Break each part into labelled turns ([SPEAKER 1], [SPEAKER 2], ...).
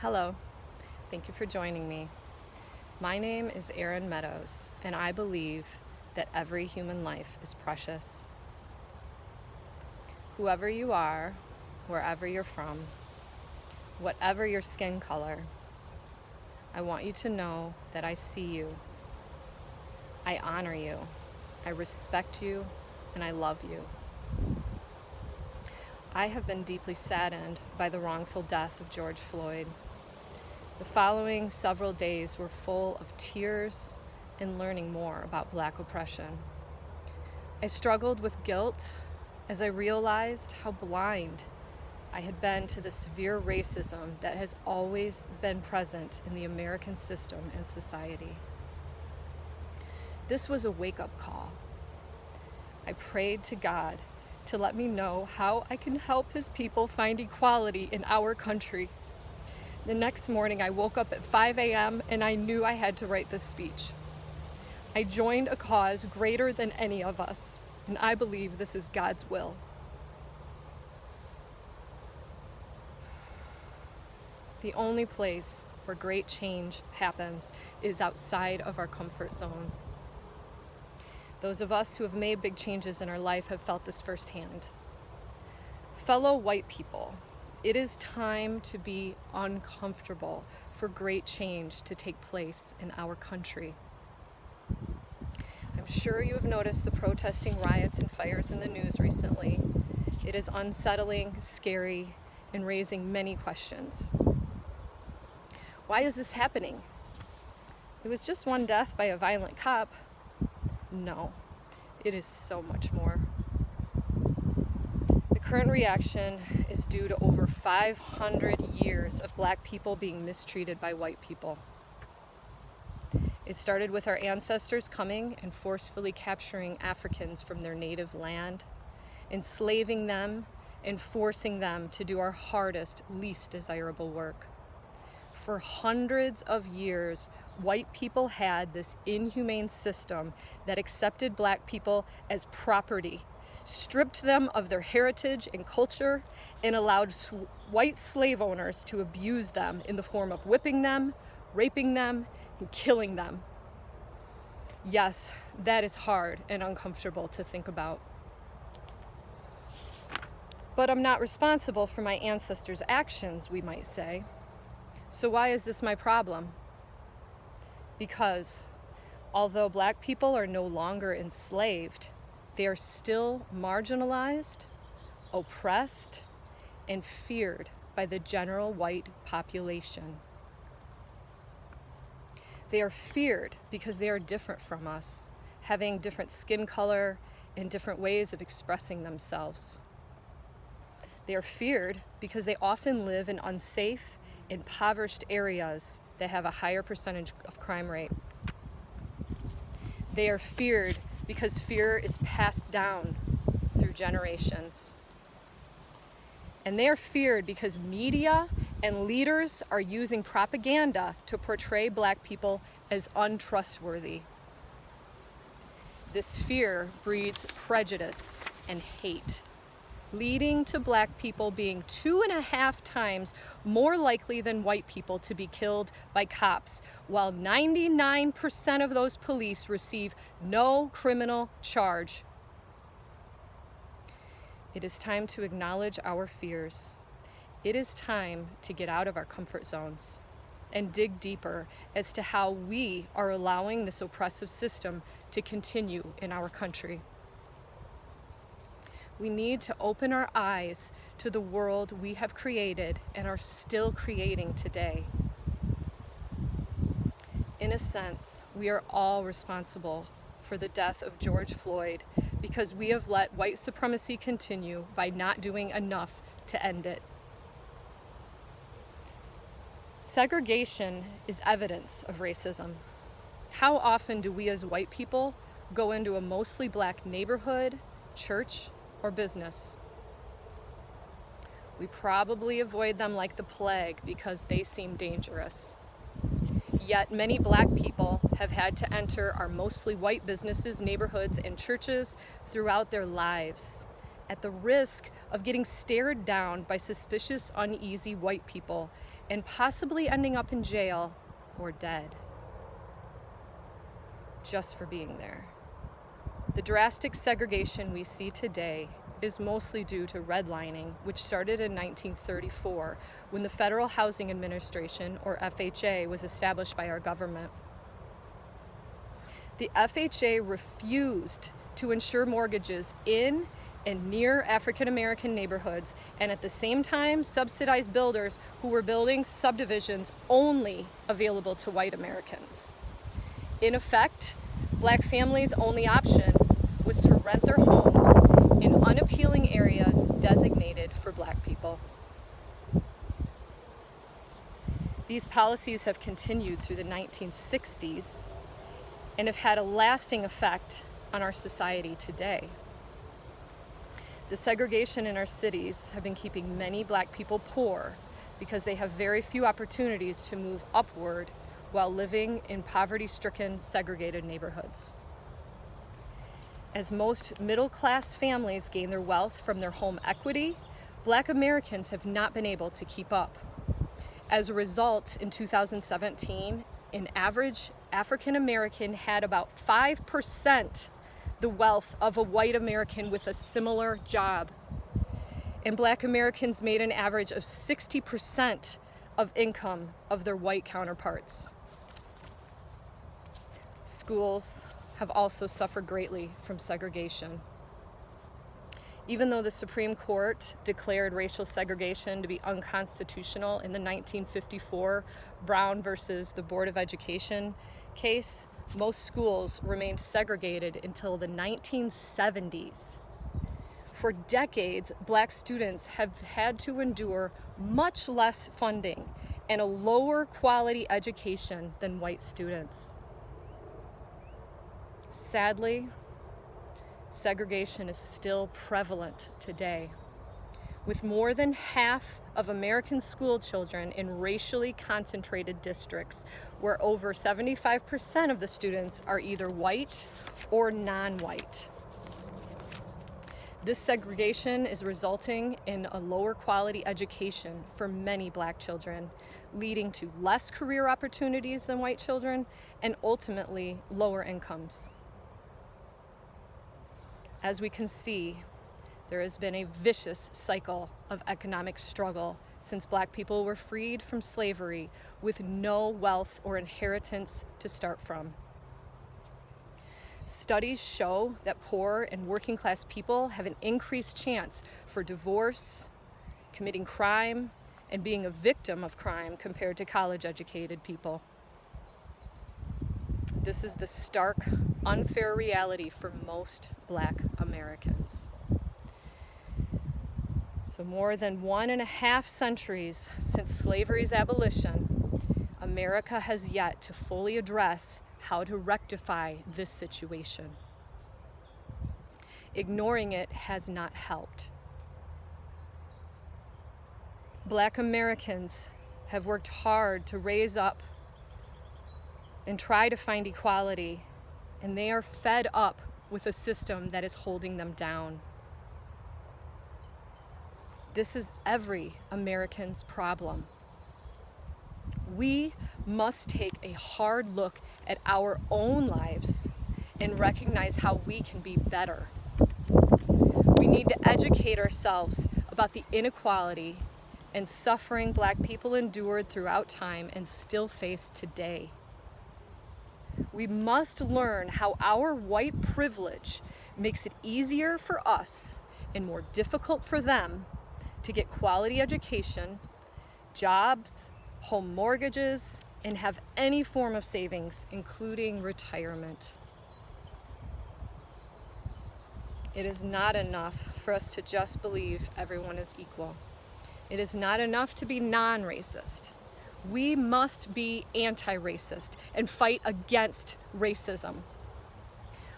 [SPEAKER 1] Hello, thank you for joining me. My name is Erin Meadows, and I believe that every human life is precious. Whoever you are, wherever you're from, whatever your skin color, I want you to know that I see you, I honor you, I respect you, and I love you. I have been deeply saddened by the wrongful death of George Floyd. The following several days were full of tears and learning more about Black oppression. I struggled with guilt as I realized how blind I had been to the severe racism that has always been present in the American system and society. This was a wake-up call. I prayed to God to let me know how I can help His people find equality in our country. The next morning, I woke up at 5 a.m. and I knew I had to write this speech. I joined a cause greater than any of us, and I believe this is God's will. The only place where great change happens is outside of our comfort zone. Those of us who have made big changes in our life have felt this firsthand. Fellow white people, it is time to be uncomfortable for great change to take place in our country. I'm sure you have noticed the protesting riots and fires in the news recently. It is unsettling, scary, and raising many questions. Why is this happening? It was just one death by a violent cop. No, it is so much more. The current reaction is due to over 500 years of Black people being mistreated by white people. It started with our ancestors coming and forcefully capturing Africans from their native land, enslaving them and forcing them to do our hardest, least desirable work. For hundreds of years, white people had this inhumane system that accepted Black people as property, stripped them of their heritage and culture, and allowed white slave owners to abuse them in the form of whipping them, raping them, and killing them. Yes, that is hard and uncomfortable to think about. But I'm not responsible for my ancestors' actions, we might say. So why is this my problem? Because although Black people are no longer enslaved, they are still marginalized, oppressed, and feared by the general white population. They are feared because they are different from us, having different skin color and different ways of expressing themselves. They are feared because they often live in unsafe, impoverished areas that have a higher percentage of crime rate. They are feared because fear is passed down through generations. And they are feared because media and leaders are using propaganda to portray Black people as untrustworthy. This fear breeds prejudice and hate, leading to Black people being 2.5 times more likely than white people to be killed by cops, while 99% of those police receive no criminal charge. It is time to acknowledge our fears. It is time to get out of our comfort zones and dig deeper as to how we are allowing this oppressive system to continue in our country. We need to open our eyes to the world we have created and are still creating today. In a sense, we are all responsible for the death of George Floyd because we have let white supremacy continue by not doing enough to end it. Segregation is evidence of racism. How often do we as white people go into a mostly Black neighborhood, church, or business? We probably avoid them like the plague because they seem dangerous. Yet many Black people have had to enter our mostly white businesses, neighborhoods, and churches throughout their lives at the risk of getting stared down by suspicious, uneasy white people and possibly ending up in jail or dead just for being there. The drastic segregation we see today is mostly due to redlining, which started in 1934 when the Federal Housing Administration, or FHA, was established by our government. The FHA refused to insure mortgages in and near African American neighborhoods, and at the same time subsidized builders who were building subdivisions only available to white Americans. In effect, Black families' only option was to rent their homes in unappealing areas designated for Black people. These policies have continued through the 1960s and have had a lasting effect on our society today. The segregation in our cities have been keeping many Black people poor because they have very few opportunities to move upward while living in poverty-stricken, segregated neighborhoods. As most middle-class families gain their wealth from their home equity, Black Americans have not been able to keep up. As a result, in 2017, an average African American had about 5% the wealth of a white American with a similar job. And Black Americans made an average of 60% of income of their white counterparts. Schools have also suffered greatly from segregation. Even though the Supreme Court declared racial segregation to be unconstitutional in the 1954 Brown versus the Board of Education case, most schools remained segregated until the 1970s. For decades, Black students have had to endure much less funding and a lower quality education than white students. Sadly, segregation is still prevalent today, with more than half of American school children in racially concentrated districts where over 75% of the students are either white or non-white. This segregation is resulting in a lower quality education for many Black children, leading to less career opportunities than white children and ultimately lower incomes. As we can see, there has been a vicious cycle of economic struggle since Black people were freed from slavery with no wealth or inheritance to start from. Studies show that poor and working class people have an increased chance for divorce, committing crime, and being a victim of crime compared to college-educated people. This is the stark, unfair reality for most Black Americans. So more than 1.5 centuries since slavery's abolition, America has yet to fully address how to rectify this situation. Ignoring it has not helped. Black Americans have worked hard to raise up and try to find equality, and they are fed up with a system that is holding them down. This is every American's problem. We must take a hard look at our own lives and recognize how we can be better. We need to educate ourselves about the inequality and suffering Black people endured throughout time and still face today. We must learn how our white privilege makes it easier for us and more difficult for them to get quality education, jobs, home mortgages, and have any form of savings, including retirement. It is not enough for us to just believe everyone is equal. It is not enough to be non-racist. We must be anti-racist and fight against racism.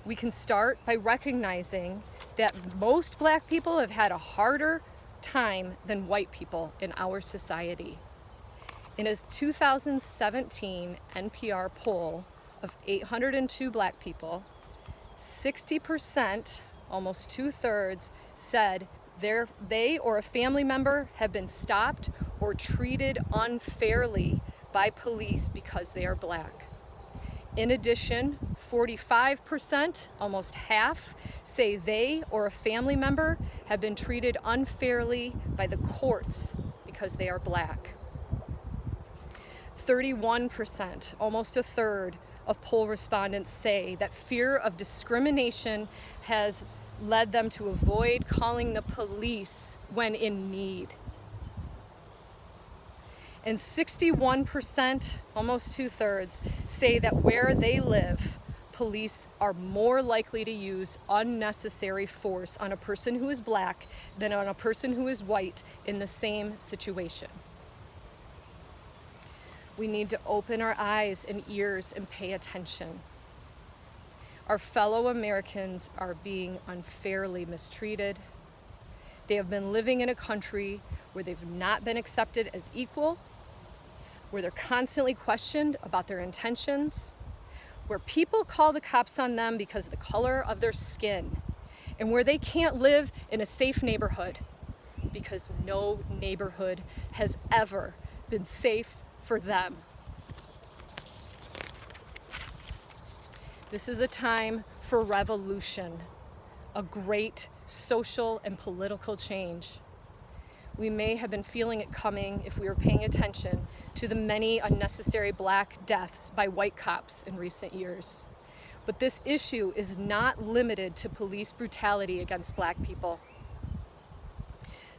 [SPEAKER 1] We can start by recognizing that most Black people have had a harder time than white people in our society. In a 2017 NPR poll of 802 Black people, 60%, almost 2/3, said they or a family member have been stopped or treated unfairly by police because they are black. In addition, 45%, almost half, say they or a family member have been treated unfairly by the courts because they are black. 31%, almost a third, of poll respondents say that fear of discrimination has led them to avoid calling the police when in need. And 61%, almost two-thirds, say that where they live, police are more likely to use unnecessary force on a person who is black than on a person who is white in the same situation. We need to open our eyes and ears and pay attention. Our fellow Americans are being unfairly mistreated. They have been living in a country where they've not been accepted as equal, where they're constantly questioned about their intentions, where people call the cops on them because of the color of their skin, and where they can't live in a safe neighborhood because no neighborhood has ever been safe for them. This is a time for revolution, a great social and political change. We may have been feeling it coming if we were paying attention to the many unnecessary black deaths by white cops in recent years. But this issue is not limited to police brutality against black people.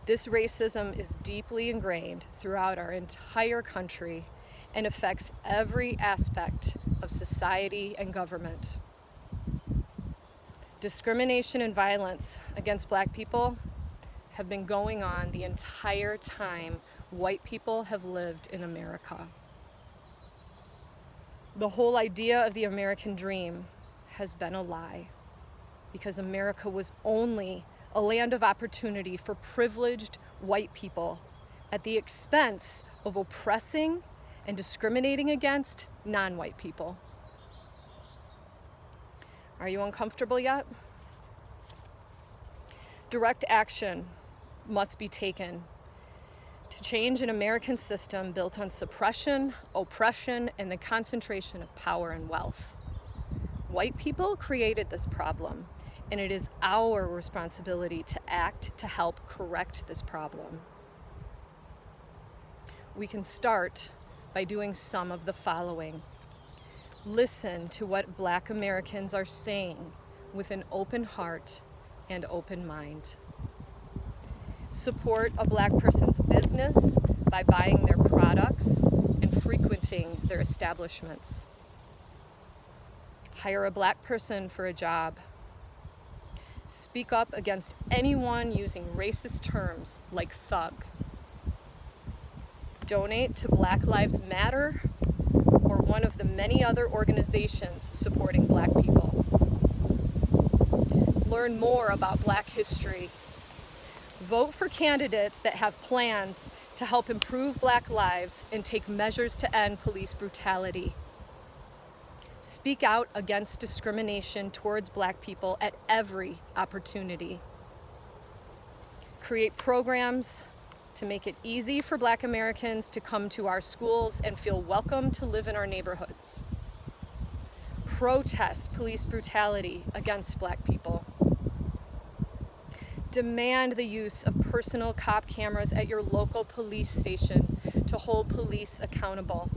[SPEAKER 1] This racism is deeply ingrained throughout our entire country and affects every aspect of society and government. Discrimination and violence against black people have been going on the entire time white people have lived in America. The whole idea of the American dream has been a lie, because America was only a land of opportunity for privileged white people at the expense of oppressing and discriminating against non-white people. Are you uncomfortable yet? Direct action must be taken to change an American system built on suppression, oppression, and the concentration of power and wealth. White people created this problem, and it is our responsibility to act to help correct this problem. We can start by doing some of the following. Listen to what Black Americans are saying with an open heart and open mind. Support a Black person's business by buying their products and frequenting their establishments. Hire a Black person for a job. Speak up against anyone using racist terms like thug. Donate to Black Lives Matter or one of the many other organizations supporting Black people. Learn more about Black history. Vote for candidates that have plans to help improve Black lives and take measures to end police brutality. Speak out against discrimination towards Black people at every opportunity. Create programs to make it easy for Black Americans to come to our schools and feel welcome to live in our neighborhoods. Protest police brutality against Black people. Demand the use of personal cop cameras at your local police station to hold police accountable.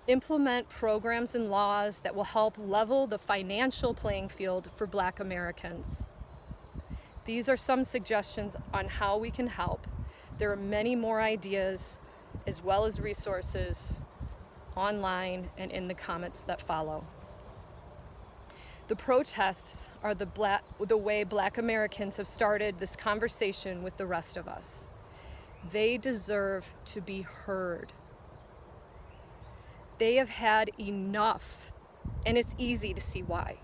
[SPEAKER 1] Implement programs and laws that will help level the financial playing field for Black Americans. These are some suggestions on how we can help. There are many more ideas as well as resources online and in the comments that follow. The protests are the way Black Americans have started this conversation with the rest of us. They deserve to be heard. They have had enough, and it's easy to see why.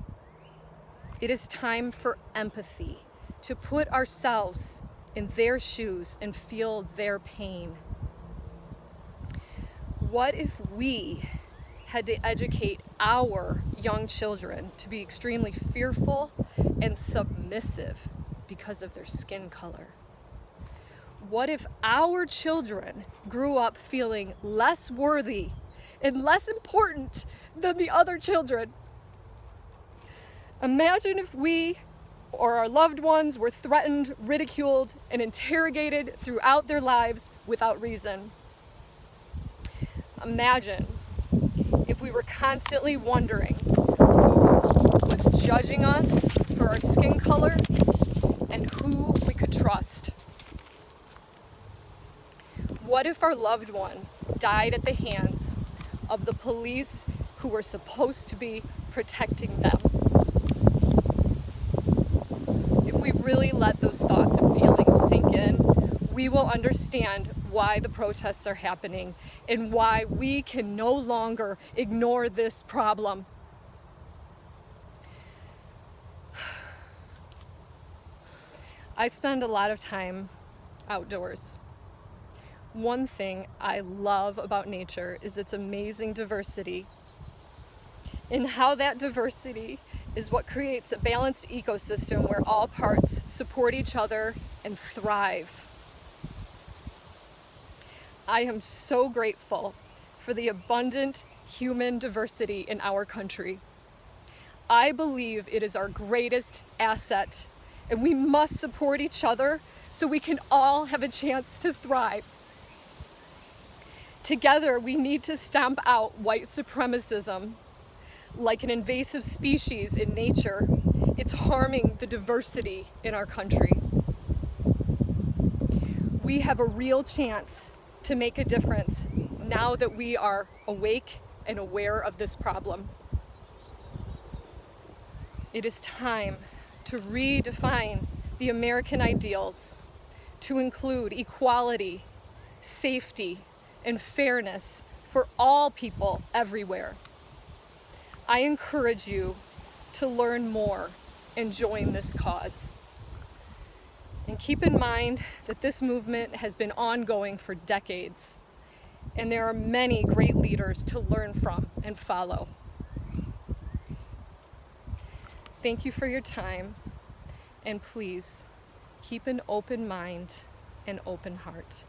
[SPEAKER 1] It is time for empathy, to put ourselves in their shoes and feel their pain. What if we had to educate our young children to be extremely fearful and submissive because of their skin color? What if our children grew up feeling less worthy and less important than the other children? Imagine if we or our loved ones were threatened, ridiculed, and interrogated throughout their lives without reason. Imagine if we were constantly wondering who was judging us for our skin color and who we could trust. What if our loved one died at the hands of the police who were supposed to be protecting them? If we really let those thoughts and feelings sink in, we will understand why the protests are happening and why we can no longer ignore this problem. I spend a lot of time outdoors. One thing I love about nature is its amazing diversity, and how that diversity is what creates a balanced ecosystem where all parts support each other and thrive. I am so grateful for the abundant human diversity in our country. I believe it is our greatest asset, and we must support each other so we can all have a chance to thrive. Together, we need to stamp out white supremacism. Like an invasive species in nature, it's harming the diversity in our country. We have a real chance to make a difference now that we are awake and aware of this problem. It is time to redefine the American ideals to include equality, safety, and fairness for all people everywhere. I encourage you to learn more and join this cause. And keep in mind that this movement has been ongoing for decades, and there are many great leaders to learn from and follow. Thank you for your time, and please keep an open mind and open heart.